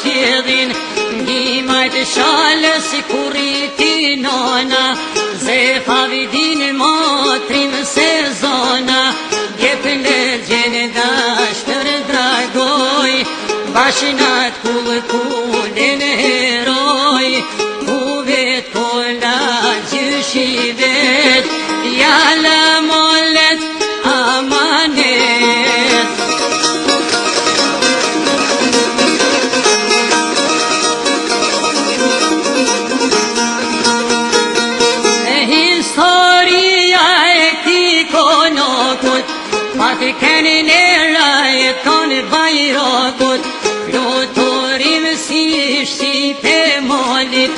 qedhin, ndimajt shalë si kuriti nona, zefa vidin motrim sezona, jep legjen dashtër dragoj, bashinat kullin heroj, ku vet kolla gjyshi vet, jala mollet amanet. Historia e këtij konokut, pati keni nera e tonë bajrakut, fluturim si shqipe molit,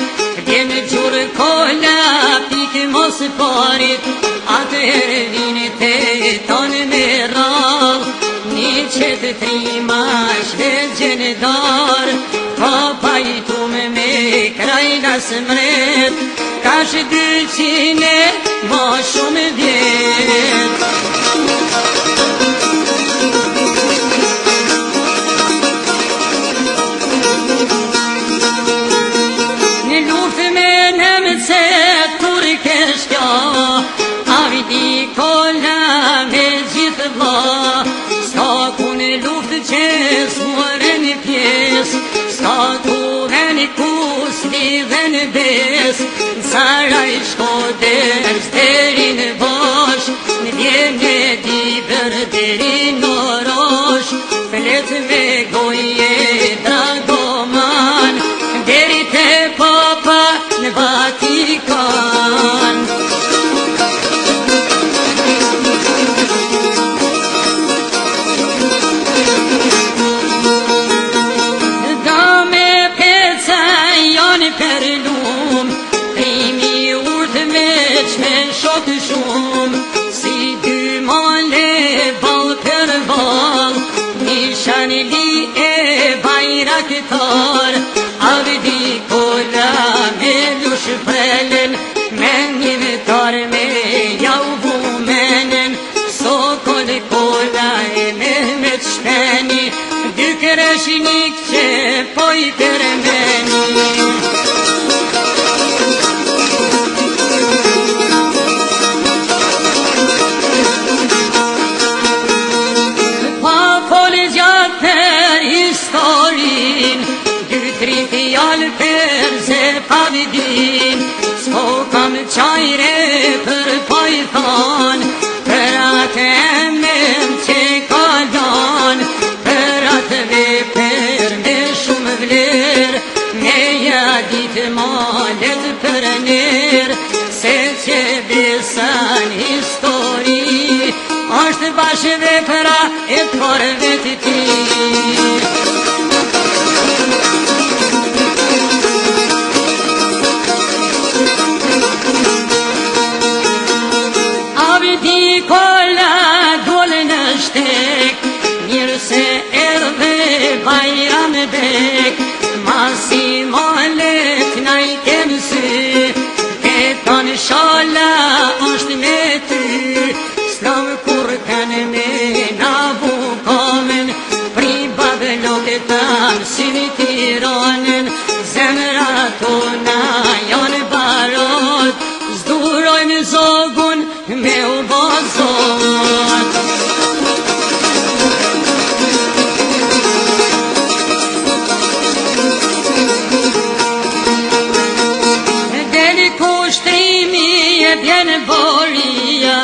vjen gjurë kolla pik mos parit, atëherë vini te tonë me rall, një qetë trimash dhe gjenedar, pa pajtum me krajna smret, kash 200 ma shumë vjet. Në luftë me nemcet turkeshka, avidi kolla me gjithë vlla, s'ka ku në luftë që s'muaren pjes, s'ka ku ven kus lidhen bes, Saraj shkoder s'derin bosh, në vjene diber derin orosh, flet me goje dragoman, deri te papa në Vatikan. Dame peca janë per lum, me shok shumë, si 2 male bal për bal, nishan li e bajraktar, avdi kolla me lush prelen, me një vitar me jau vumenen, sokol kolla e Mehmet Shpeni, 2 kreshnik që poj përmeni. Fjallë për zefa vidin, s'po kam qajre për pajthan, për atë emem që kalan, për atë veper me shumë vler, me jadit malet për ner, se që besan histori, është bashkë vepra e torve të ti. Avdi kolla dole në shtek, njërë se erdhe bajram bek, masi molet na i kem sy, e tonë shala është me ty, s'kam kur kanë me navu komen, pri babelokë tam si në Tiranën, zemra tona janë barot, zdurojmë zogun me u bazot. Deni kushtrimi e bjen boria,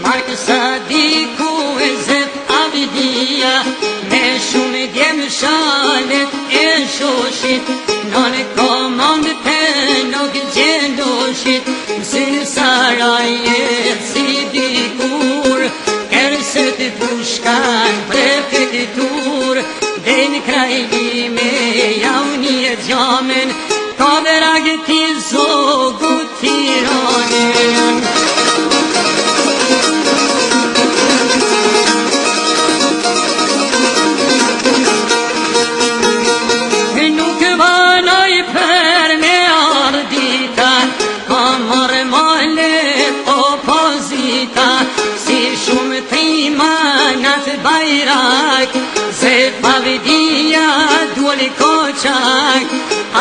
Mark Sadiku e zet avidia, me shumë djem shalet e shoshit, non komand për nuk gjendoshit, mësën sarajet si dikur, kërset pushkan prefektur, den krajli me javni e gjamen, ka verag ti zogu Tiranen. Nuk vanoj për me ardita, amor malet opozita, si shumë trimanat bajrak, se pavidia duol koq qak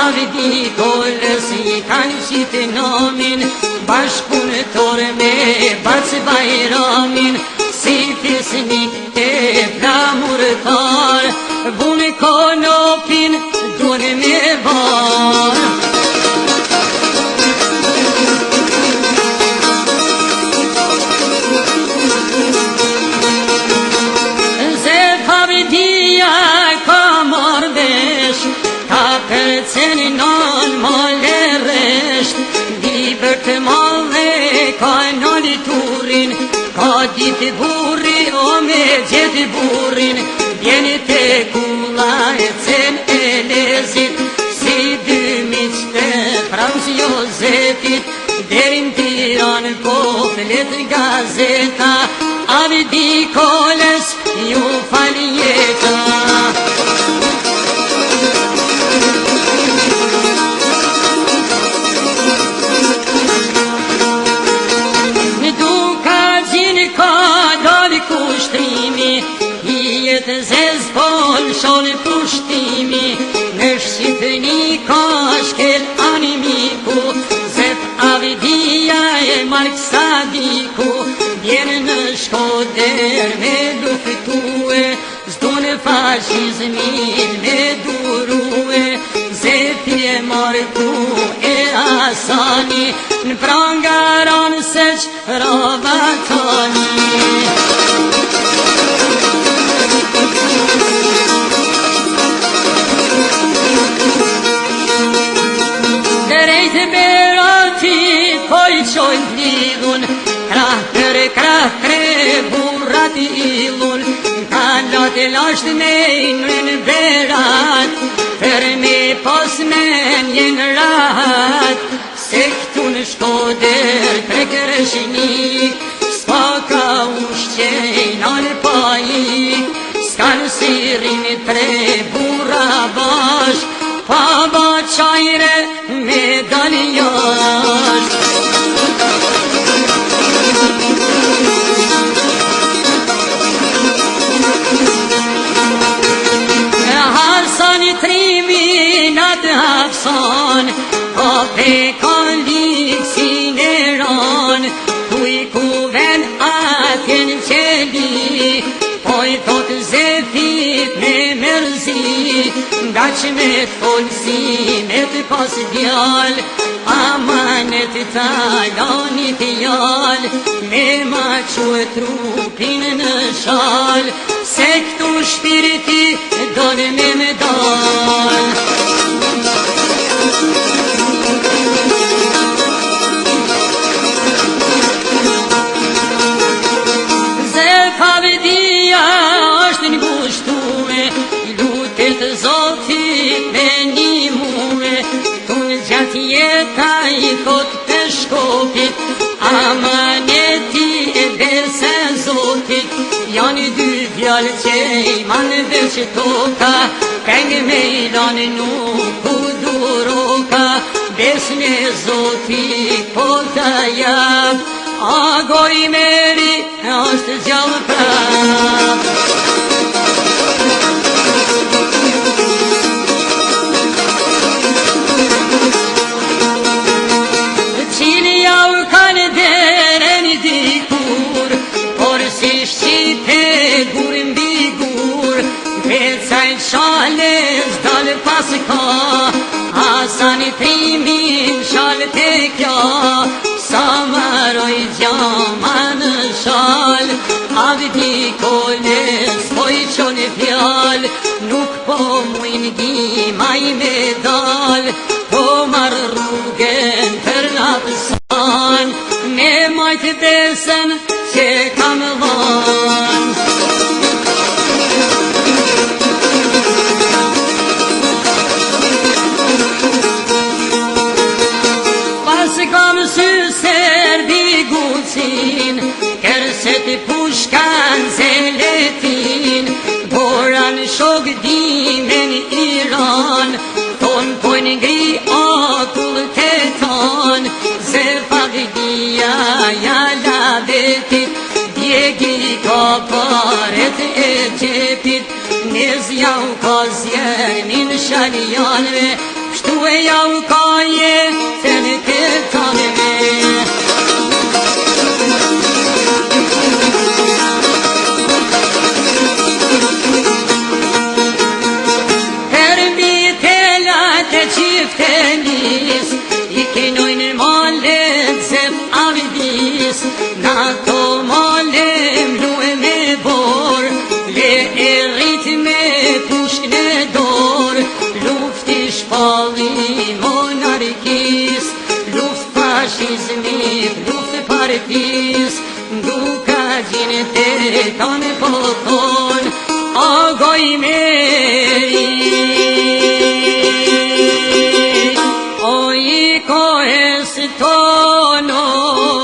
Avdi Kolës I kanë qitë nomin Bashkëpunëtor me Bac Bajramin Si fisnik e flamurtar Bunë konopin Dune me bar Përcen non mole resht Liber të male ka noli turin Ka ditë burri o me gjithë burin Vjeni të kula e cen e lezit Si dy miqte Frans Jozetit Derin Tiran po flet gazeta Avdi Kolës ju faljeta Zez pol shol pushtimi Në Shqipëni ka shkel animiku Zef Avdia e Mark Sadiku Vjenë në Shkoder me luftue Zdone fashizmin me durue Zef e Marku e Asani Në prangaron seq robatoni Qojnë lidhun, krahre, burrat ilun Kalat e lasht me në berat Për me posmen jenë rahat Se këtu në Shkoder prekërshnik S'pa ka ushqejn alë pajik S'kan sirin tre burra bash Pa ba qajre me daljash Hafsan, po pe kallik si neran Tu I kuven atjen qeli Po I thot Zefit me mërzi Nga që me t'folsi me t'pas djal Amanet talani t'jal Me ma që trupin në shal Se këtu shpiriti donë me medal Zef Avdia është ngushtume Lutet Zotit me një mume Tunë gjatë jeta I thot të Shkopit Amaneti e bese Zotit Janë dy fjallë që I manë dhe që toka Pengë me I lanë nuk u duroka Besme Zotit po të jap Ago I meri është gjallë prap Qili jau kanë deren dikur Por si Shqipe gur mbi gur Vecajt shales dal pas ka Asani primin shal te kja Sa maroj gjama në shal Avdi Kolës po I qone fjal Nuk po mujn gjimaj me dal Po marë rrugën për lapësan Me majtë besën që kam dhan Pas kam syser bigucin Kërset pushkan zeletin Boran shok dimen Iran Ton pojnë ngri akull të ton Zef Avdia jala betit Djegi ka paret e qepit Nez jau ka zjernin shalianve, shtu e jau ka jetën këtanve. Qiftenis, I kenojnë malet zem avidis, na to malem luë me bor, le e rrit me pushk në dor, luft I shpalli monarkis, luft fashizmit, luft partis, duka gjine të tonë po thonë, agoj meri. Tono